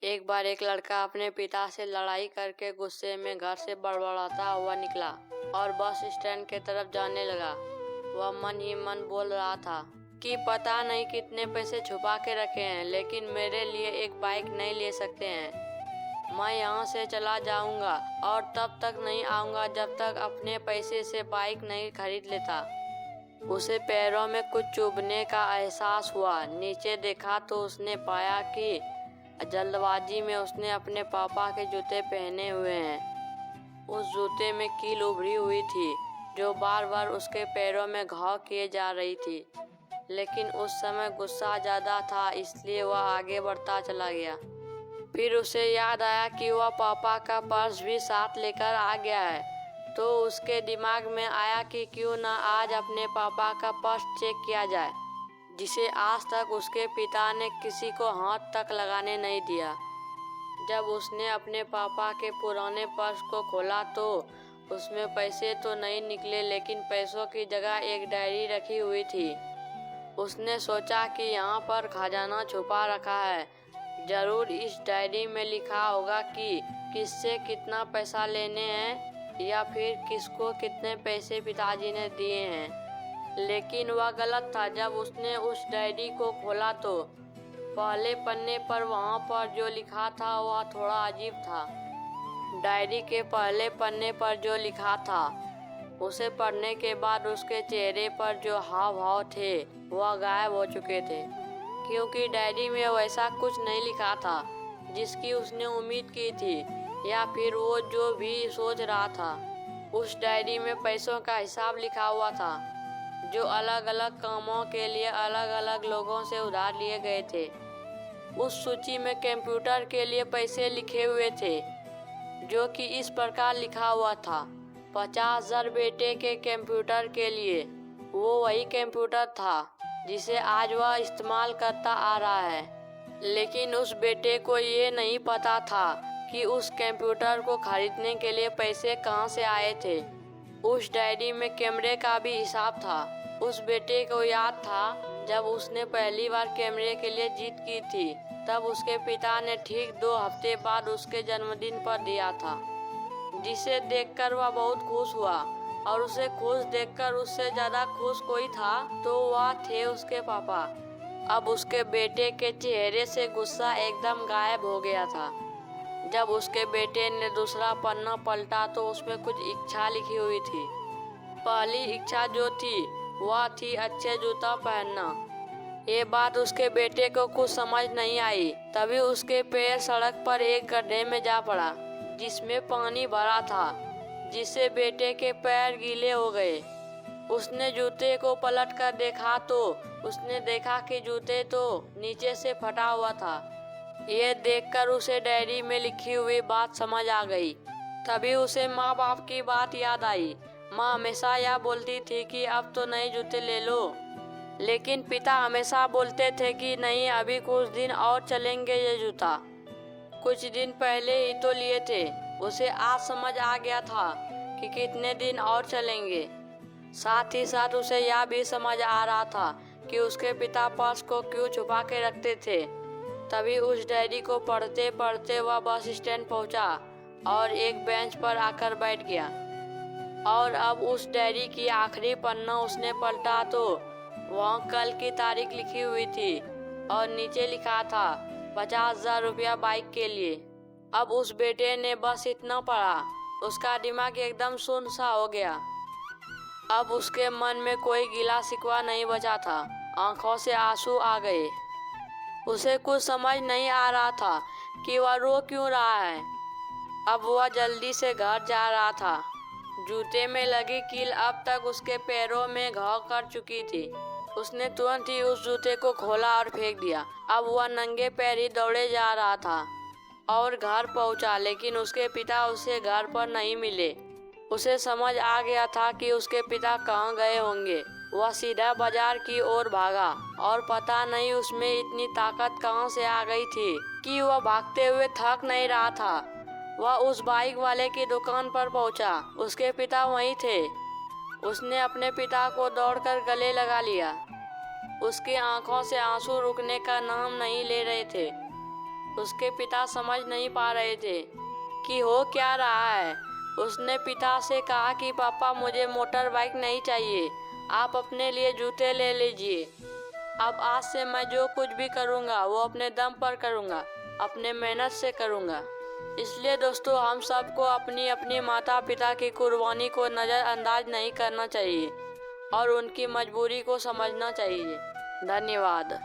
एक बार एक लड़का अपने पिता से लड़ाई करके गुस्से में घर से बड़बड़ाता हुआ निकला और बस स्टैंड के तरफ जाने लगा। वह मन ही मन बोल रहा था कि पता नहीं कितने पैसे छुपा के रखे हैं, लेकिन मेरे लिए एक बाइक नहीं ले सकते हैं। मैं यहाँ से चला जाऊँगा और तब तक नहीं आऊँगा जब तक अपने पैसे से बाइक नहीं खरीद लेता। उसे पैरों में कुछ चुभने का एहसास हुआ। नीचे देखा तो उसने पाया कि जल्दबाजी में उसने अपने पापा के जूते पहने हुए हैं। उस जूते में कील उभरी हुई थी जो बार बार उसके पैरों में घाव किए जा रही थी, लेकिन उस समय गुस्सा ज़्यादा था इसलिए वह आगे बढ़ता चला गया। फिर उसे याद आया कि वह पापा का पर्स भी साथ लेकर आ गया है, तो उसके दिमाग में आया कि क्यों ना आज अपने पापा का पर्स चेक किया जाए, जिसे आज तक उसके पिता ने किसी को हाथ तक लगाने नहीं दिया। जब उसने अपने पापा के पुराने पर्स को खोला तो उसमें पैसे तो नहीं निकले, लेकिन पैसों की जगह एक डायरी रखी हुई थी। उसने सोचा कि यहाँ पर खजाना छुपा रखा है, जरूर इस डायरी में लिखा होगा कि किससे कितना पैसा लेने हैं या फिर किसको कितने पैसे पिताजी ने दिए हैं। लेकिन वह गलत था। जब उसने उस डायरी को खोला तो पहले पन्ने पर वहाँ पर जो लिखा था वह थोड़ा अजीब था। डायरी के पहले पन्ने पर जो लिखा था उसे पढ़ने के बाद उसके चेहरे पर जो हाव भाव थे वह गायब हो चुके थे, क्योंकि डायरी में वैसा कुछ नहीं लिखा था जिसकी उसने उम्मीद की थी या फिर वो जो भी सोच रहा था। उस डायरी में पैसों का हिसाब लिखा हुआ था जो अलग अलग कामों के लिए अलग अलग लोगों से उधार लिए गए थे। उस सूची में कंप्यूटर के लिए पैसे लिखे हुए थे, जो कि इस प्रकार लिखा हुआ था 50,000 बेटे के कंप्यूटर के लिए। वो वही कंप्यूटर था जिसे आज वह इस्तेमाल करता आ रहा है, लेकिन उस बेटे को ये नहीं पता था कि उस कंप्यूटर को खरीदने के लिए पैसे कहाँ से आए थे। उस डायरी में कैमरे का भी हिसाब था। उस बेटे को याद था जब उसने पहली बार कैमरे के लिए जीत की थी, तब उसके पिता ने ठीक 2 हफ्ते बाद उसके जन्मदिन पर दिया था, जिसे देखकर वह बहुत खुश हुआ। और उसे खुश देखकर उससे ज़्यादा खुश कोई था तो वह थे उसके पापा। अब उसके बेटे के चेहरे से गुस्सा एकदम गायब हो गया था। जब उसके बेटे ने दूसरा पन्ना पलटा तो उसमें कुछ इच्छा लिखी हुई थी। पहली इच्छा जो थी वह थी अच्छे जूता पहनना। ये बात उसके बेटे को कुछ समझ नहीं आई। तभी उसके पैर सड़क पर एक गड्ढे में जा पड़ा जिसमें पानी भरा था, जिससे बेटे के पैर गीले हो गए। उसने जूते को पलट कर देखा तो उसने देखा कि जूते तो नीचे से फटा हुआ था। ये देखकर उसे डायरी में लिखी हुई बात समझ आ गई। तभी उसे माँ बाप की बात याद आई। माँ हमेशा यह बोलती थी कि अब तो नए जूते ले लो, लेकिन पिता हमेशा बोलते थे कि नहीं, अभी कुछ दिन और चलेंगे ये जूता। कुछ दिन पहले ही तो लिए थे। उसे आज समझ आ गया था कि कितने दिन और चलेंगे। साथ ही साथ उसे यह भी समझ आ रहा था कि उसके पिता पर्स को क्यों छुपा के रखते थे। तभी उस डायरी को पढ़ते पढ़ते वह बस स्टैंड पहुंचा और एक बेंच पर आकर बैठ गया। और अब उस डायरी की आखिरी पन्ना उसने पलटा तो वहाँ कल की तारीख लिखी हुई थी और नीचे लिखा था 50,000 रुपया बाइक के लिए। अब उस बेटे ने बस इतना पढ़ा, उसका दिमाग एकदम सुन्न सा हो गया। अब उसके मन में कोई गिला शिकवा नहीं बचा था। आंखों से आंसू आ गए। उसे कुछ समझ नहीं आ रहा था कि वह रो क्यों रहा है। अब वह जल्दी से घर जा रहा था। जूते में लगी कील अब तक उसके पैरों में घाव कर चुकी थी। उसने तुरंत ही उस जूते को खोला और फेंक दिया। अब वह नंगे पैर ही दौड़े जा रहा था और घर पहुंचा, लेकिन उसके पिता उसे घर पर नहीं मिले। उसे समझ आ गया था कि उसके पिता कहाँ गए होंगे। वह सीधा बाजार की ओर भागा और पता नहीं उसमें इतनी ताकत कहाँ से आ गई थी कि वह भागते हुए थक नहीं रहा था। वह उस बाइक वाले की दुकान पर पहुंचा। उसके पिता वहीं थे। उसने अपने पिता को दौड़कर गले लगा लिया। उसकी आंखों से आंसू रुकने का नाम नहीं ले रहे थे। उसके पिता समझ नहीं पा रहे थे कि हो क्या रहा है। उसने पिता से कहा कि पापा मुझे मोटर बाइक नहीं चाहिए, आप अपने लिए जूते ले लीजिए। अब आज से मैं जो कुछ भी करूँगा वो अपने दम पर करूँगा, अपने मेहनत से करूँगा। इसलिए दोस्तों हम सबको अपनी अपनी माता पिता की कुर्बानी को नज़रअंदाज नहीं करना चाहिए और उनकी मजबूरी को समझना चाहिए। धन्यवाद।